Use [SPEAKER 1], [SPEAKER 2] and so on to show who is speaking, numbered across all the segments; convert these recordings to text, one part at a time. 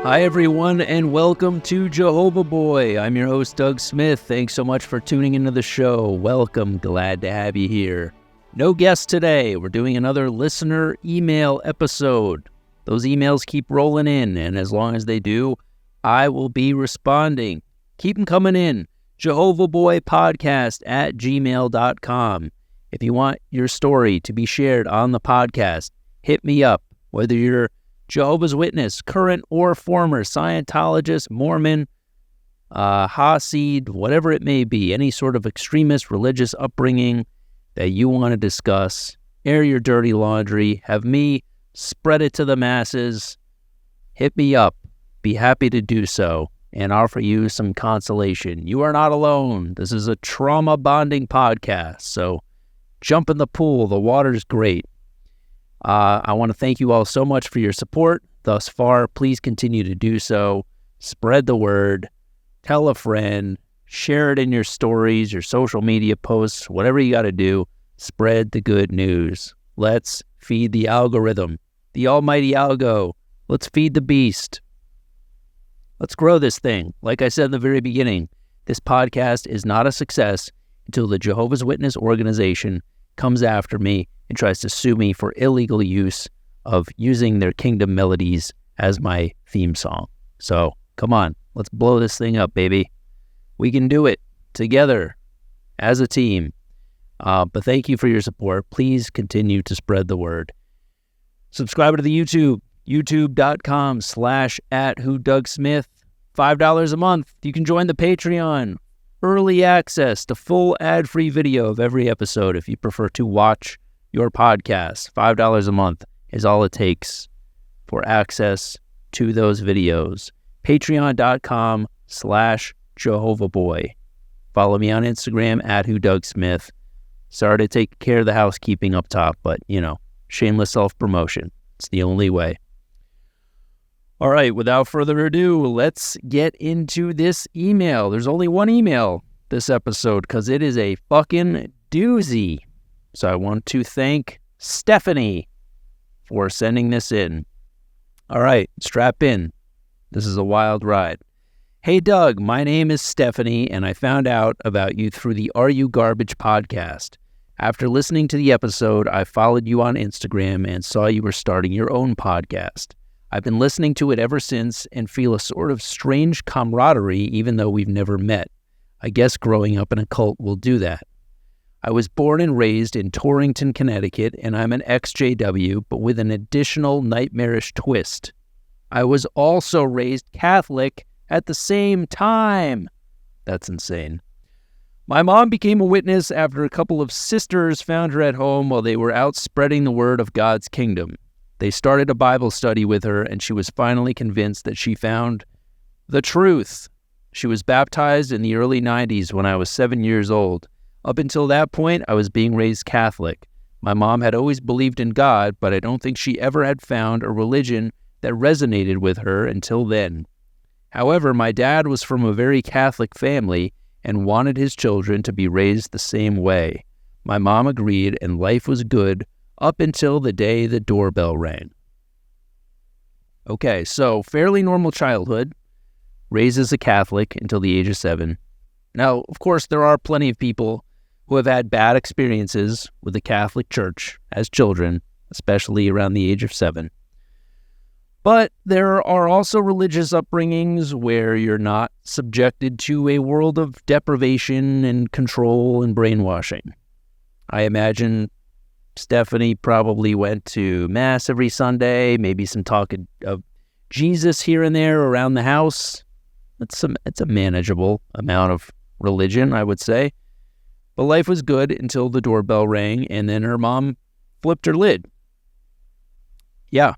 [SPEAKER 1] Hi, everyone, and welcome to Jehovah Boy. I'm your host, Doug Smith. Thanks so much for tuning into the show. Welcome. Glad to have you here. No guests today. We're doing another listener email episode. Those emails keep rolling in, and as long as they do, I will be responding. Keep them coming in. JehovahBoyPodcast@gmail.com. If you want your story to be shared on the podcast, hit me up. Whether you're Jehovah's Witness, current or former, Scientologist, Mormon, Hasid, whatever it may be, any sort of extremist religious upbringing that you want to discuss, air your dirty laundry, have me spread it to the masses, hit me up. Be happy to do so and offer you some consolation. You are not alone. This is a trauma bonding podcast, so jump in the pool. The water's great. I want to thank you all so much for your support thus far. Please continue to do so. Spread the word. Tell a friend. Share it in your stories, your social media posts, whatever you got to do. Spread the good news. Let's feed the algorithm. The almighty algo. Let's feed the beast. Let's grow this thing. Like I said in the very beginning, this podcast is not a success until the Jehovah's Witness organization comes after me and tries to sue me for illegal use of using their kingdom melodies as my theme song. So, come on, let's blow this thing up, baby. We can do it together as a team. But thank you for your support. Please continue to spread the word. Subscribe to the YouTube, youtube.com/@WhoDougSmith. $5 a month. You can join the Patreon. Early access to full ad-free video of every episode if you prefer to watch your podcast. $5 a month is all it takes for access to those videos. Patreon.com/JehovahBoy. Follow me on Instagram @WhoDougSmith. Sorry to take care of the housekeeping up top, but, shameless self-promotion. It's the only way. All right, without further ado, let's get into this email. There's only one email this episode because it is a fucking doozy. So I want to thank Stephanie for sending this in. All right, strap in. This is a wild ride. Hey, Doug, my name is Stephanie, and I found out about you through the Are You Garbage podcast. After listening to the episode, I followed you on Instagram and saw you were starting your own podcast. I've been listening to it ever since and feel a sort of strange camaraderie even though we've never met. I guess growing up in a cult will do that. I was born and raised in Torrington, Connecticut, and I'm an ex-JW, but with an additional nightmarish twist. I was also raised Catholic at the same time. That's insane. My mom became a witness after a couple of sisters found her at home while they were out spreading the word of God's kingdom. They started a Bible study with her, and she was finally convinced that she found the truth. She was baptized in the early 90s when I was 7 years old. Up until that point, I was being raised Catholic. My mom had always believed in God, but I don't think she ever had found a religion that resonated with her until then. However, my dad was from a very Catholic family and wanted his children to be raised the same way. My mom agreed, and life was good up until the day the doorbell rang. Okay, so fairly normal childhood, raised as a Catholic until the age of 7. Now, of course, there are plenty of people who have had bad experiences with the Catholic Church as children, especially around the age of 7. But there are also religious upbringings where you're not subjected to a world of deprivation and control and brainwashing. I imagine Stephanie probably went to Mass every Sunday, maybe some talk of Jesus here and there around the house. It's a manageable amount of religion, I would say. But life was good until the doorbell rang, and then her mom flipped her lid. Yeah,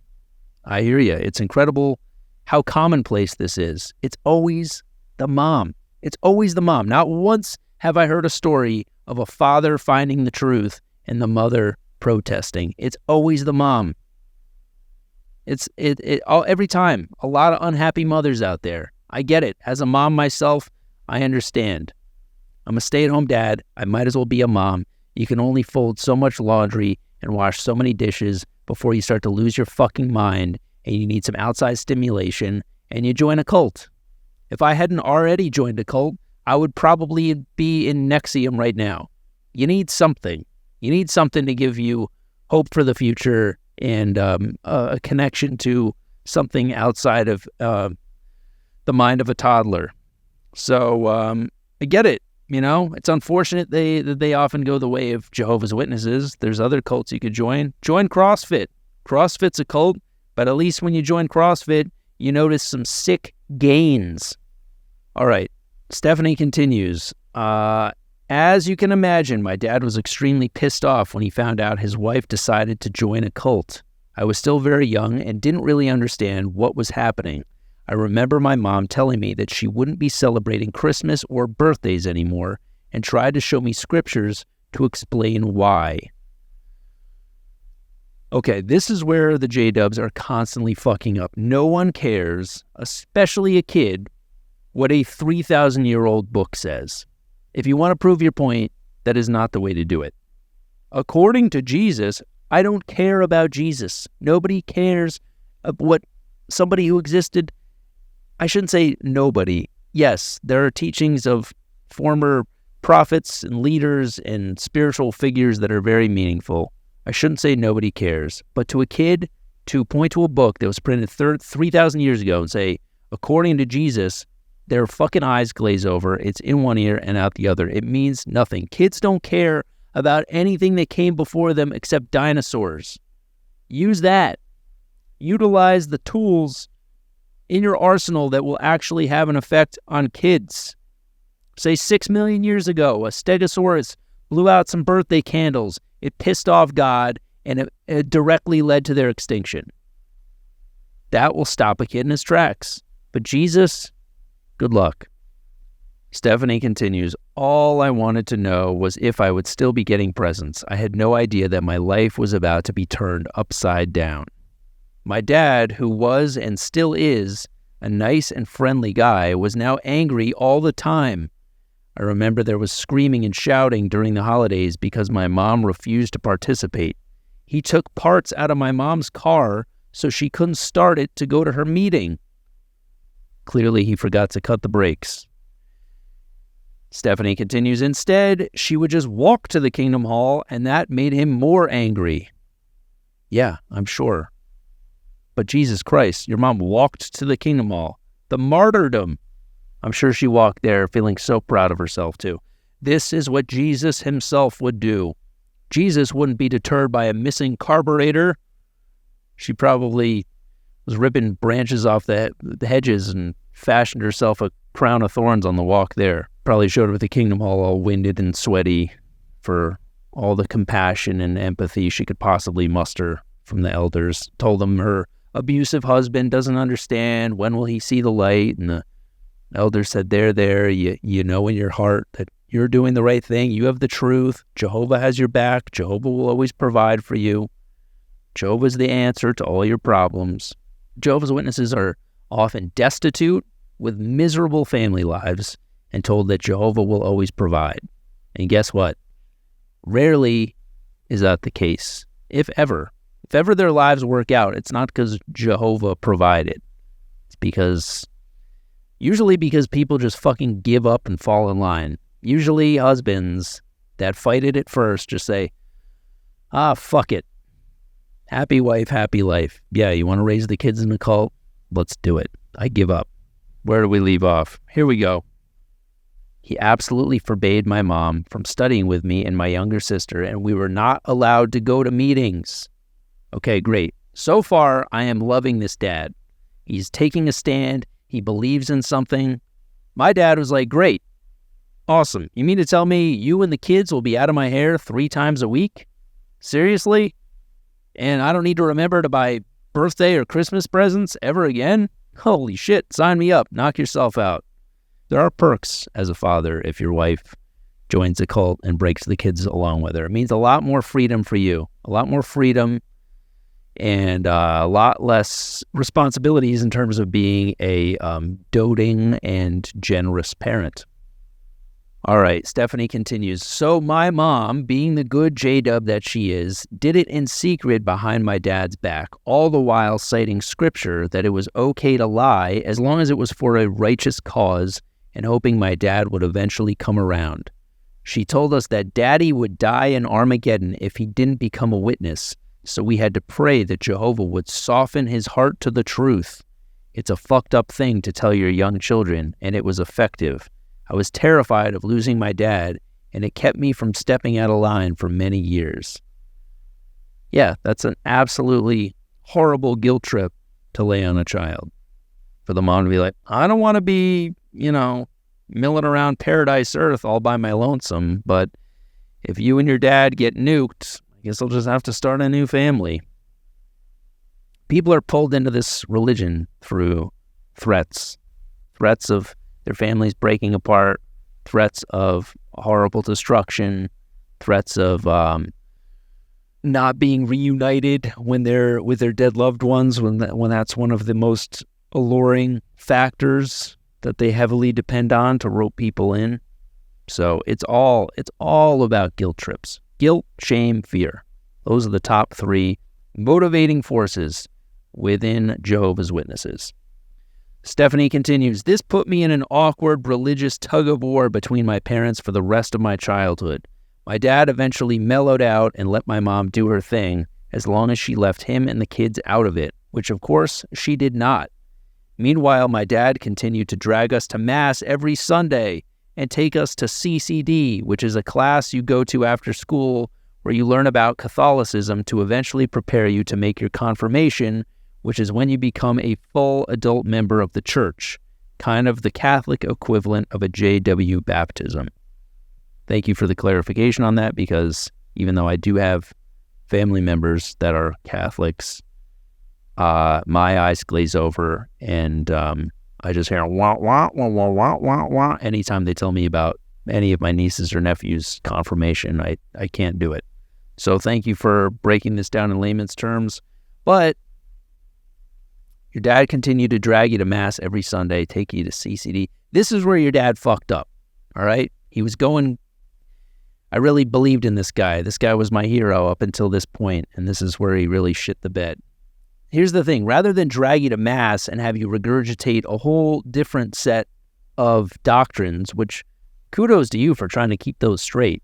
[SPEAKER 1] I hear you. It's incredible how commonplace this is. It's always the mom. It's always the mom. Not once have I heard a story of a father finding the truth and the mother protesting. It's always the mom. Every time. A lot of unhappy mothers out there. I get it. As a mom myself, I understand. I'm a stay-at-home dad. I might as well be a mom. You can only fold so much laundry and wash so many dishes before you start to lose your fucking mind and you need some outside stimulation and you join a cult. If I hadn't already joined a cult, I would probably be in Nexium right now. You need something. You need something to give you hope for the future and a connection to something outside of the mind of a toddler. So I get it. It's unfortunate that they often go the way of Jehovah's Witnesses. There's other cults you could join. Join CrossFit. CrossFit's a cult, but at least when you join CrossFit, you notice some sick gains. All right. Stephanie continues. As you can imagine, my dad was extremely pissed off when he found out his wife decided to join a cult. I was still very young and didn't really understand what was happening. I remember my mom telling me that she wouldn't be celebrating Christmas or birthdays anymore and tried to show me scriptures to explain why. Okay, this is where the J-dubs are constantly fucking up. No one cares, especially a kid, what a 3,000-year-old book says. If you want to prove your point, that is not the way to do it. According to Jesus, I don't care about Jesus. Nobody cares what somebody who existed. I shouldn't say nobody. Yes, there are teachings of former prophets and leaders and spiritual figures that are very meaningful. I shouldn't say nobody cares. But to a kid, to point to a book that was printed 3,000 years ago and say, according to Jesus, their fucking eyes glaze over. It's in one ear and out the other. It means nothing. Kids don't care about anything that came before them except dinosaurs. Use that. Utilize the tools in your arsenal that will actually have an effect on kids. Say 6 million years ago, a Stegosaurus blew out some birthday candles. It pissed off God, and it directly led to their extinction. That will stop a kid in his tracks. But Jesus, good luck. Stephanie continues, all I wanted to know was if I would still be getting presents. I had no idea that my life was about to be turned upside down. My dad, who was and still is a nice and friendly guy, was now angry all the time. I remember there was screaming and shouting during the holidays because my mom refused to participate. He took parts out of my mom's car so she couldn't start it to go to her meeting. Clearly, he forgot to cut the brakes. Stephanie continues, instead, she would just walk to the Kingdom Hall, and that made him more angry. Yeah, I'm sure. But Jesus Christ, your mom walked to the Kingdom Hall. The martyrdom. I'm sure she walked there feeling so proud of herself, too. This is what Jesus himself would do. Jesus wouldn't be deterred by a missing carburetor. She probably was ripping branches off the hedges and fashioned herself a crown of thorns on the walk there. Probably showed up at the Kingdom Hall all winded and sweaty for all the compassion and empathy she could possibly muster from the elders. Told them her abusive husband doesn't understand. When will he see the light? And the elder said, there, you know in your heart that you're doing the right thing. You have the truth. Jehovah has your back. Jehovah will always provide for you. Jehovah's the answer to all your problems. Jehovah's Witnesses are often destitute with miserable family lives and told that Jehovah will always provide. And guess what? Rarely is that the case. If ever their lives work out, it's not because Jehovah provided. It's usually because people just fucking give up and fall in line. Usually husbands that fight it at first just say, fuck it. Happy wife, happy life. Yeah, you want to raise the kids in a cult? Let's do it. I give up. Where do we leave off? Here we go. He absolutely forbade my mom from studying with me and my younger sister, and we were not allowed to go to meetings. Okay, great. So far, I am loving this dad. He's taking a stand. He believes in something. My dad was like, great. Awesome. You mean to tell me you and the kids will be out of my hair 3 times a week? Seriously? And I don't need to remember to buy birthday or Christmas presents ever again? Holy shit, sign me up. Knock yourself out. There are perks as a father if your wife joins a cult and breaks the kids along with her. It means a lot more freedom for you. A lot more freedom and a lot less responsibilities in terms of being a doting and generous parent. All right, Stephanie continues. So my mom, being the good J-dub that she is, did it in secret behind my dad's back, all the while citing scripture that it was okay to lie as long as it was for a righteous cause and hoping my dad would eventually come around. She told us that Daddy would die in Armageddon if he didn't become a witness, so we had to pray that Jehovah would soften his heart to the truth. It's a fucked up thing to tell your young children, and it was effective. I was terrified of losing my dad, and it kept me from stepping out of line for many years. Yeah, that's an absolutely horrible guilt trip to lay on a child. For the mom to be like, I don't want to be, milling around paradise earth all by my lonesome, but if you and your dad get nuked, I guess I'll just have to start a new family. People are pulled into this religion through threats of their families breaking apart, threats of horrible destruction, threats of not being reunited when they're with their dead loved ones, when that's one of the most alluring factors that they heavily depend on to rope people in. So it's all about guilt trips. Guilt, shame, fear. Those are the top 3 motivating forces within Jehovah's Witnesses. Stephanie continues, this put me in an awkward religious tug-of-war between my parents for the rest of my childhood. My dad eventually mellowed out and let my mom do her thing as long as she left him and the kids out of it, which of course she did not. Meanwhile, my dad continued to drag us to Mass every Sunday and take us to CCD, which is a class you go to after school where you learn about Catholicism to eventually prepare you to make your confirmation, which is when you become a full adult member of the church, kind of the Catholic equivalent of a JW baptism. Thank you for the clarification on that, because even though I do have family members that are Catholics, my eyes glaze over and I just hear wah, wah, wah, wah, wah, wah, wah anytime they tell me about any of my nieces or nephews' confirmation. I can't do it. So thank you for breaking this down in layman's terms. But your dad continued to drag you to Mass every Sunday, take you to CCD. This is where your dad fucked up, all right? He was going, I really believed in this guy. This guy was my hero up until this point, and this is where he really shit the bed. Here's the thing. Rather than drag you to Mass and have you regurgitate a whole different set of doctrines, which kudos to you for trying to keep those straight.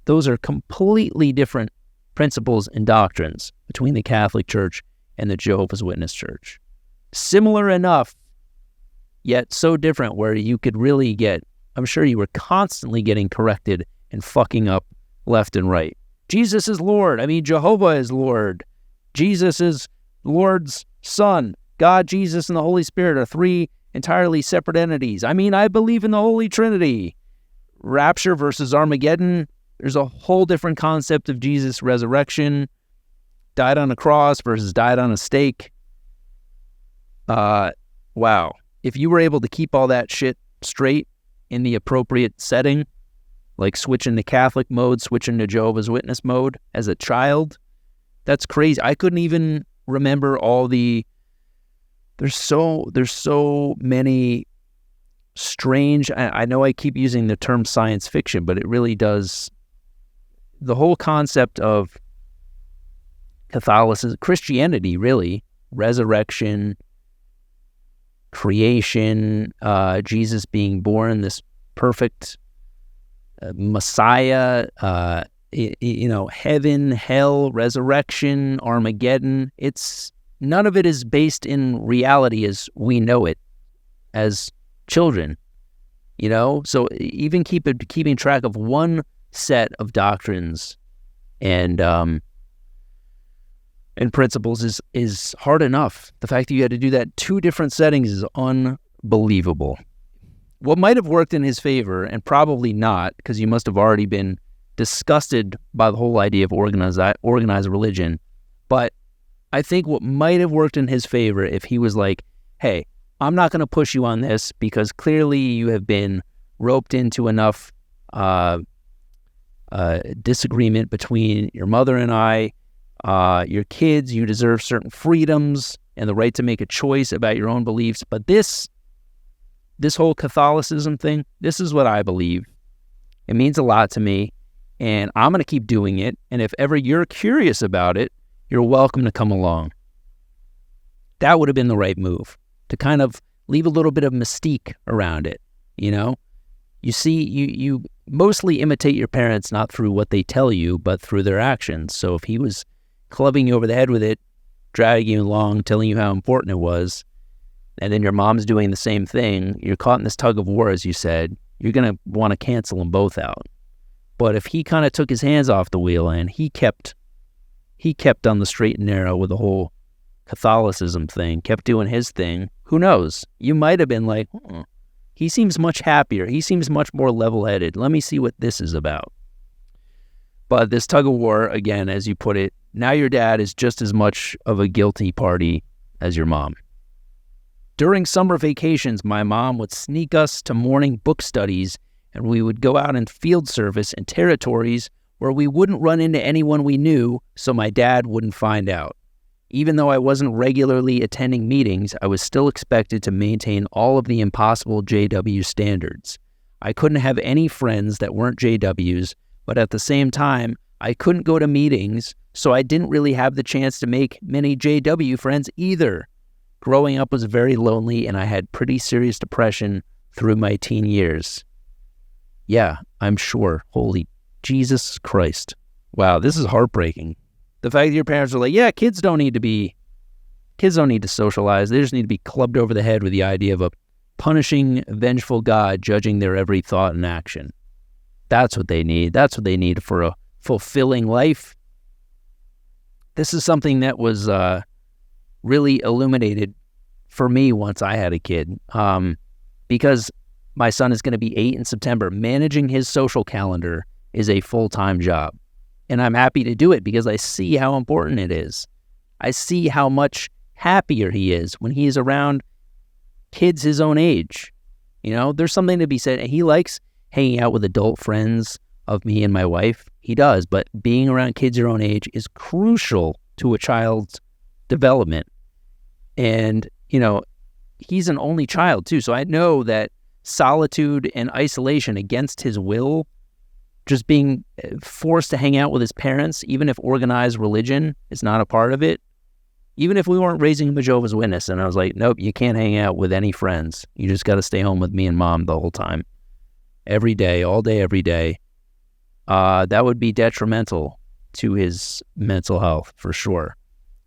[SPEAKER 1] Those are completely different principles and doctrines between the Catholic Church and the Jehovah's Witness Church. Similar enough, yet so different where you could really I'm sure you were constantly getting corrected and fucking up left and right. Jesus is Lord. Jehovah is Lord. Jesus is Lord's Son. God, Jesus, and the Holy Spirit are 3 entirely separate entities. I believe in the Holy Trinity. Rapture versus Armageddon. There's a whole different concept of Jesus' resurrection. Died on a cross versus died on a stake. Wow. If you were able to keep all that shit straight in the appropriate setting, like switching to Catholic mode, switching to Jehovah's Witness mode as a child, that's crazy. I couldn't even remember all the... There's so many strange... I know I keep using the term science fiction, but it really does... The whole concept of Catholicism, Christianity, really, resurrection, creation, Jesus being born, this perfect Messiah, heaven, hell, resurrection, Armageddon. None of it is based in reality as we know it as children, So even keeping track of one set of doctrines and principles is hard enough. The fact that you had to do that 2 different settings is unbelievable. What might have worked in his favor, and probably not, because you must have already been disgusted by the whole idea of organized religion, but I think what might have worked in his favor if he was like, hey, I'm not going to push you on this because clearly you have been roped into enough disagreement between your mother and I, your kids, you deserve certain freedoms and the right to make a choice about your own beliefs. But this whole Catholicism thing, this is what I believe. It means a lot to me, and I'm going to keep doing it. And if ever you're curious about it, you're welcome to come along. That would have been the right move, to kind of leave a little bit of mystique around it, you know? You see, you mostly imitate your parents not through what they tell you, but through their actions. So if he was clubbing you over the head with it, dragging you along, telling you how important it was, and then your mom's doing the same thing, you're caught in this tug of war, as you said, you're going to want to cancel them both out. But if he kind of took his hands off the wheel and he kept on the straight and narrow with the whole Catholicism thing, kept doing his thing, who knows? You might have been like, he seems much happier. He seems much more level-headed. Let me see what this is about. But this tug of war, again, as you put it, now your dad is just as much of a guilty party as your mom. During summer vacations, my mom would sneak us to morning book studies, and we would go out in field service in territories where we wouldn't run into anyone we knew, so my dad wouldn't find out. Even though I wasn't regularly attending meetings, I was still expected to maintain all of the impossible JW standards. I couldn't have any friends that weren't JWs, but at the same time, I couldn't go to meetings, so I didn't really have the chance to make many JW friends either. Growing up was very lonely, and I had pretty serious depression through my teen years. Yeah, I'm sure. Holy Jesus Christ. Wow, this is heartbreaking. The fact that your parents are like, yeah, kids don't need to socialize. They just need to be clubbed over the head with the idea of a punishing, vengeful God judging their every thought and action. That's what they need. That's what they need for a fulfilling life. This is something that was really illuminated for me once I had a kid. Because my son is going to be 8 in September. Managing his social calendar is a full-time job. And I'm happy to do it because I see how important it is. I see how much happier he is when he is around kids his own age. You know, there's something to be said. He likes hanging out with adult friends of me and my wife. He does, but being around kids your own age is crucial to a child's development. And, you know, he's an only child too. So I know that solitude and isolation against his will, just being forced to hang out with his parents, even if organized religion is not a part of it, even if we weren't raising him a Jehovah's Witness, and I was like, nope, you can't hang out with any friends. You just got to stay home with me and mom the whole time. Every day, all day, every day. That would be detrimental to his mental health, for sure.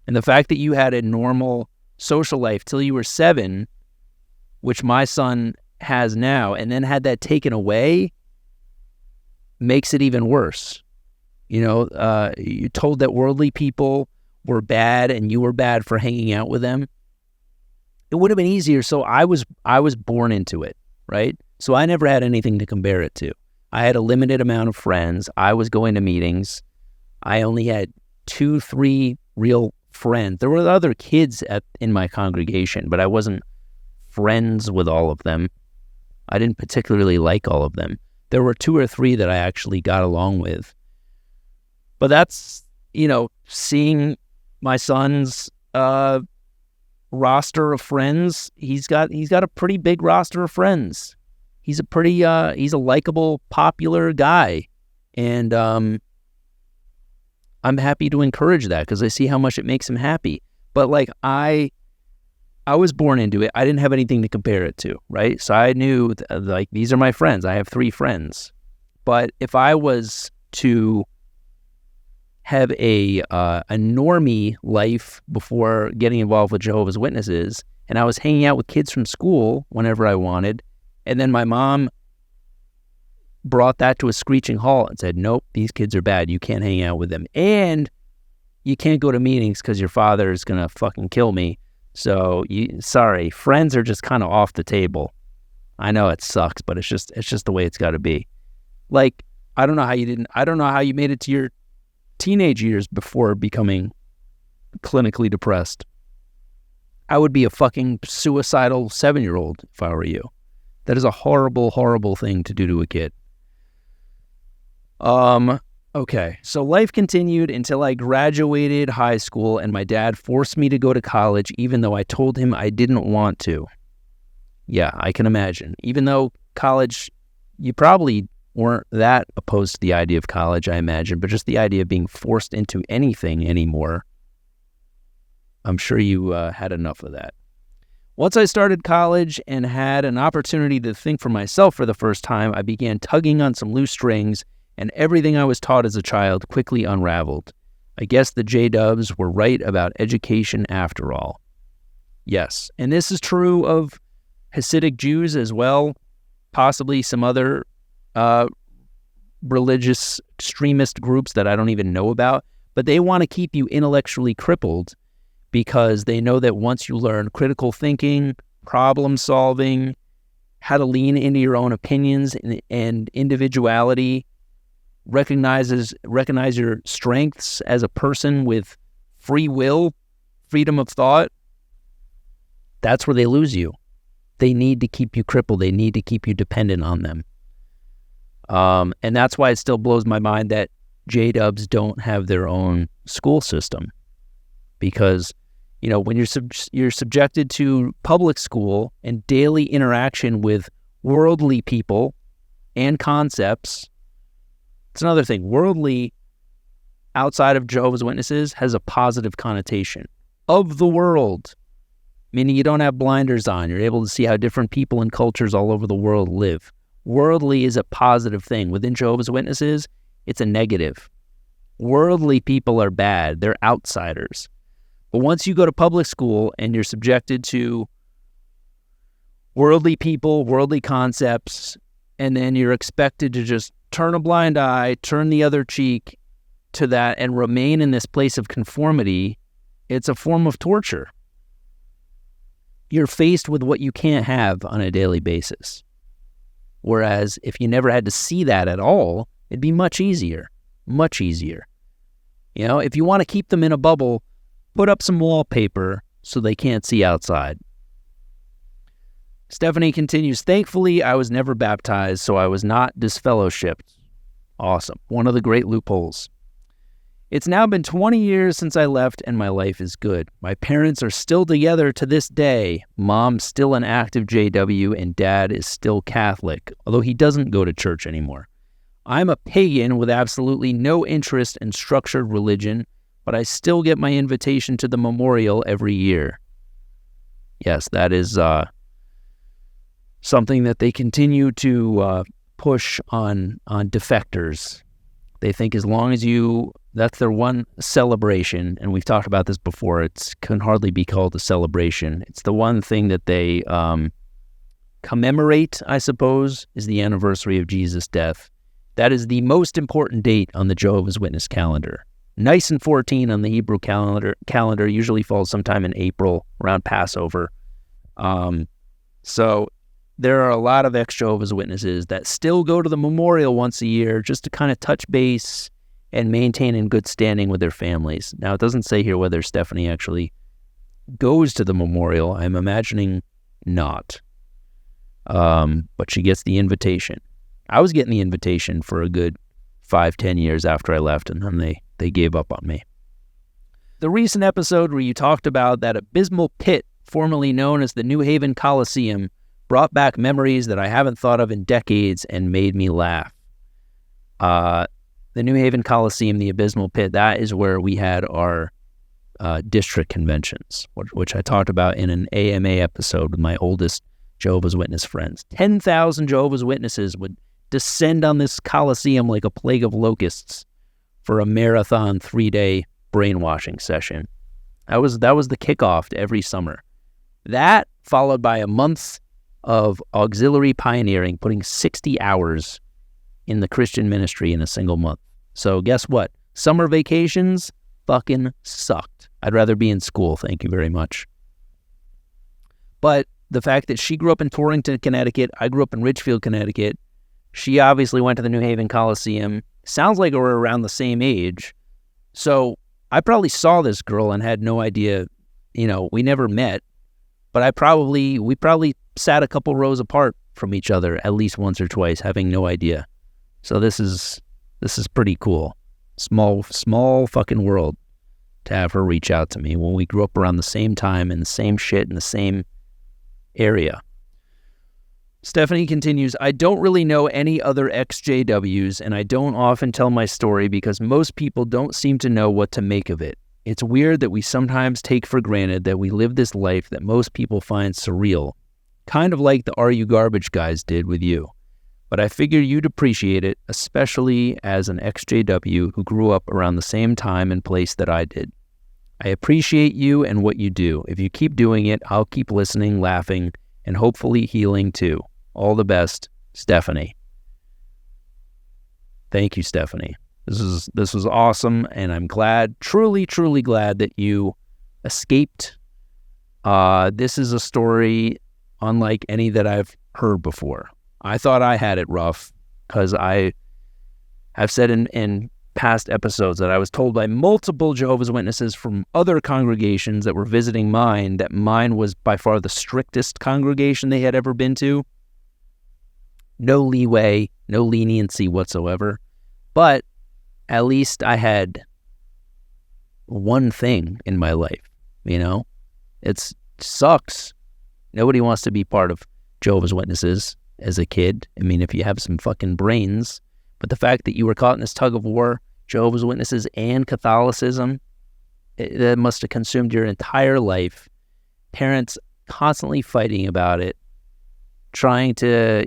[SPEAKER 1] And the fact that you had a normal social life till you were 7, which my son has now, and then had that taken away, makes it even worse. You know, you're told that worldly people were bad and you were bad for hanging out with them. It would have been easier. So I was born into it, right? So I never had anything to compare it to. I had a limited amount of friends. I was going to meetings. I only had 2, 3 real friends. There were other kids in my congregation, but I wasn't friends with all of them. I didn't particularly like all of them. There were 2 or 3 that I actually got along with. But that's, you know, seeing my son's roster of friends. He's got a pretty big roster of friends. He's a likable, popular guy. And I'm happy to encourage that because I see how much it makes him happy. But like I was born into it. I didn't have anything to compare it to, right? So I knew, like, these are my friends. I have 3 friends. But if I was to have a normie life before getting involved with Jehovah's Witnesses, and I was hanging out with kids from school whenever I wanted, and then my mom brought that to a screeching halt and said, nope, these kids are bad. You can't hang out with them. And you can't go to meetings because your father is going to fucking kill me. So, sorry, friends are just kind of off the table. I know it sucks, but it's just the way it's got to be. Like, I don't know how you made it to your teenage years before becoming clinically depressed. I would be a fucking suicidal 7-year-old if I were you. That is a horrible, horrible thing to do to a kid. Okay, so life continued until I graduated high school and my dad forced me to go to college even though I told him I didn't want to. Yeah, I can imagine. Even though college, you probably weren't that opposed to the idea of college, I imagine, but just the idea of being forced into anything anymore. I'm sure you had enough of that. Once I started college and had an opportunity to think for myself for the first time, I began tugging on some loose strings, and everything I was taught as a child quickly unraveled. I guess the J-Dubs were right about education after all. Yes, and this is true of Hasidic Jews as well, possibly some other religious extremist groups that I don't even know about, but they want to keep you intellectually crippled because they know that once you learn critical thinking, problem solving, how to lean into your own opinions and individuality, recognize your strengths as a person with free will, freedom of thought, that's where they lose you. They need to keep you crippled. They need to keep you dependent on them. And that's why it still blows my mind that J-Dubs don't have their own school system. Because, you know, when you're subjected to public school and daily interaction with worldly people and concepts, it's another thing. Worldly, outside of Jehovah's Witnesses, has a positive connotation. Of the world, meaning you don't have blinders on. You're able to see how different people and cultures all over the world live. Worldly is a positive thing. Within Jehovah's Witnesses, it's a negative. Worldly people are bad. They're outsiders. But once you go to public school and you're subjected to worldly people, worldly concepts, and then you're expected to just turn a blind eye, turn the other cheek to that, and remain in this place of conformity, it's a form of torture. You're faced with what you can't have on a daily basis. Whereas if you never had to see that at all, it'd be much easier. Much easier. You know, if you want to keep them in a bubble, put up some wallpaper so they can't see outside. Stephanie continues, thankfully, I was never baptized, so I was not disfellowshipped. Awesome. One of the great loopholes. It's now been 20 years since I left, and my life is good. My parents are still together to this day. Mom's still an active JW, and Dad is still Catholic, although he doesn't go to church anymore. I'm a pagan with absolutely no interest in structured religion, but I still get my invitation to the memorial every year. Yes, that is something that they continue to push on defectors. They think as long as that's their one celebration, and we've talked about this before, it can hardly be called a celebration. It's the one thing that they commemorate, I suppose, is the anniversary of Jesus' death. That is the most important date on the Jehovah's Witness calendar. Nice and 14 on the Hebrew calendar usually falls sometime in April, around Passover. So there are a lot of ex-Jehovah's Witnesses that still go to the memorial once a year just to kind of touch base and maintain in good standing with their families. Now, it doesn't say here whether Stephanie actually goes to the memorial. I'm imagining not. But she gets the invitation. I was getting the invitation for a good 5-10 years after I left, and then they gave up on me. The recent episode where you talked about that abysmal pit formerly known as the New Haven Coliseum brought back memories that I haven't thought of in decades and made me laugh. The New Haven Coliseum, the abysmal pit, that is where we had our district conventions, which I talked about in an AMA episode with my oldest Jehovah's Witness friends. 10,000 Jehovah's Witnesses would descend on this Coliseum like a plague of locusts for a marathon 3-day brainwashing session. That was the kickoff to every summer. That followed by a month of auxiliary pioneering, putting 60 hours in the Christian ministry in a single month. So guess what? Summer vacations fucking sucked. I'd rather be in school, thank you very much. But the fact that she grew up in Torrington, Connecticut, I grew up in Ridgefield, Connecticut, she obviously went to the New Haven Coliseum. Sounds like we're around the same age. So I probably saw this girl and had no idea, we never met, but we probably sat a couple rows apart from each other at least once or twice, having no idea. So this is pretty cool. Small fucking world to have her reach out to me when we grew up around the same time and the same shit in the same area. Stephanie continues, I don't really know any other XJWs, and I don't often tell my story because most people don't seem to know what to make of it. It's weird that we sometimes take for granted that we live this life that most people find surreal, kind of like the Are You Garbage guys did with you. But I figure you'd appreciate it, especially as an XJW who grew up around the same time and place that I did. I appreciate you and what you do. If you keep doing it, I'll keep listening, laughing, and hopefully healing too. All the best, Stephanie. Thank you, Stephanie. This was awesome, and I'm glad, truly, truly glad that you escaped. This is a story unlike any that I've heard before. I thought I had it rough because I've said in past episodes that I was told by multiple Jehovah's Witnesses from other congregations that were visiting mine that mine was by far the strictest congregation they had ever been to. No leeway, no leniency whatsoever. But at least I had one thing in my life, you know? It sucks. Nobody wants to be part of Jehovah's Witnesses as a kid. I mean, if you have some fucking brains. But the fact that you were caught in this tug of war, Jehovah's Witnesses and Catholicism, that must have consumed your entire life. Parents constantly fighting about it, trying to,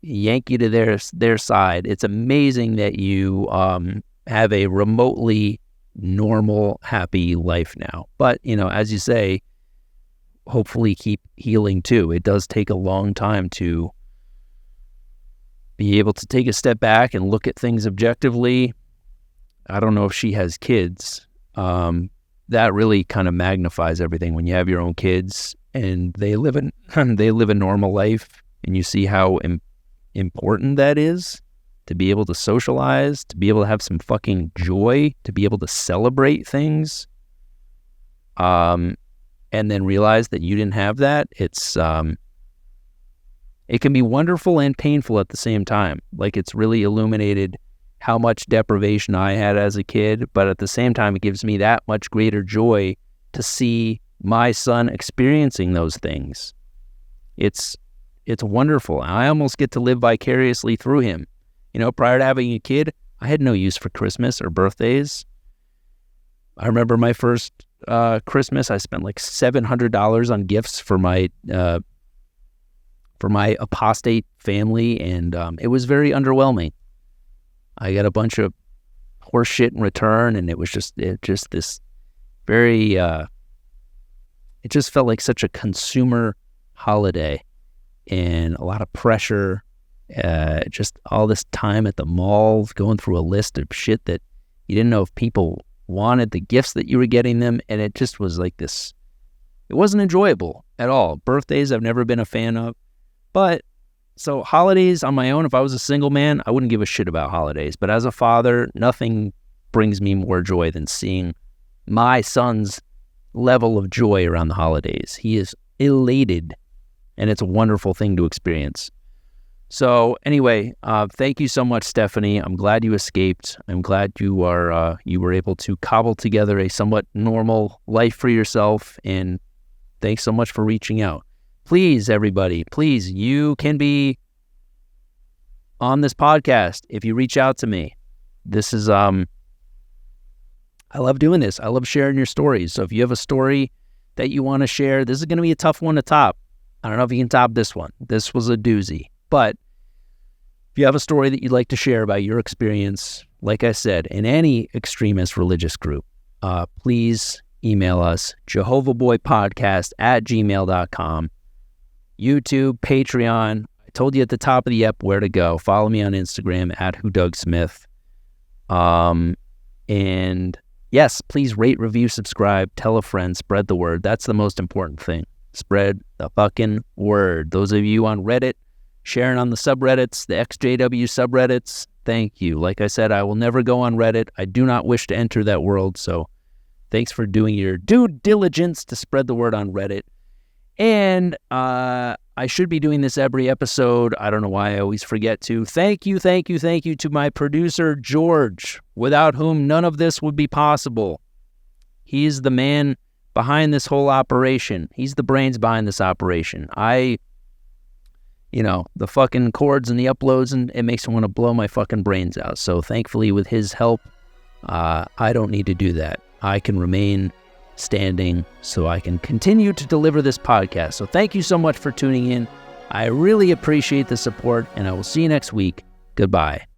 [SPEAKER 1] yank you to their side. It's amazing that you have a remotely normal, happy life now. But, as you say, hopefully keep healing too. It does take a long time to be able to take a step back and look at things objectively. I don't know if she has kids. That really kind of magnifies everything when you have your own kids and they live a normal life, and you see how important that is to be able to socialize, to be able to have some fucking joy, to be able to celebrate things, and then realize that you didn't have that. It can be wonderful and painful at the same time. Like, it's really illuminated how much deprivation I had as a kid, but at the same time, it gives me that much greater joy to see my son experiencing those things. It's wonderful. I almost get to live vicariously through him. Prior to having a kid, I had no use for Christmas or birthdays. I remember my first Christmas, I spent like $700 on gifts for my apostate family, and it was very underwhelming. I got a bunch of horse shit in return, and it just this very, it just felt like such a consumer holiday and a lot of pressure, just all this time at the mall, going through a list of shit that you didn't know if people wanted the gifts that you were getting them, and it just was like this. It wasn't enjoyable at all. Birthdays I've never been a fan of, but so holidays on my own, if I was a single man, I wouldn't give a shit about holidays. But as a father, nothing brings me more joy than seeing my son's level of joy around the holidays. He is elated, and it's a wonderful thing to experience. So anyway, thank you so much, Stephanie. I'm glad you escaped. I'm glad you were able to cobble together a somewhat normal life for yourself, and thanks so much for reaching out. Please, everybody, please, you can be on this podcast if you reach out to me. This is, I love doing this. I love sharing your stories. So if you have a story that you want to share, this is going to be a tough one to top. I don't know if you can top this one. This was a doozy. But if you have a story that you'd like to share about your experience, like I said, in any extremist religious group, please email us, jehovahboypodcast@gmail.com. YouTube, Patreon. I told you at the top of the ep where to go. Follow me on Instagram @WhoDougSmith. And yes, please rate, review, subscribe, tell a friend, spread the word. That's the most important thing. Spread the fucking word. Those of you on Reddit, sharing on the subreddits, the XJW subreddits, thank you. Like I said, I will never go on Reddit. I do not wish to enter that world, so thanks for doing your due diligence to spread the word on Reddit. And I should be doing this every episode. I don't know why I always forget to. Thank you to my producer, George, without whom none of this would be possible. He's the man behind this whole operation. He's the brains behind this operation. the fucking chords and the uploads, and it makes me want to blow my fucking brains out. So thankfully, with his help, I don't need to do that. I can remain standing so I can continue to deliver this podcast. So thank you so much for tuning in. I really appreciate the support, and I will see you next week. Goodbye.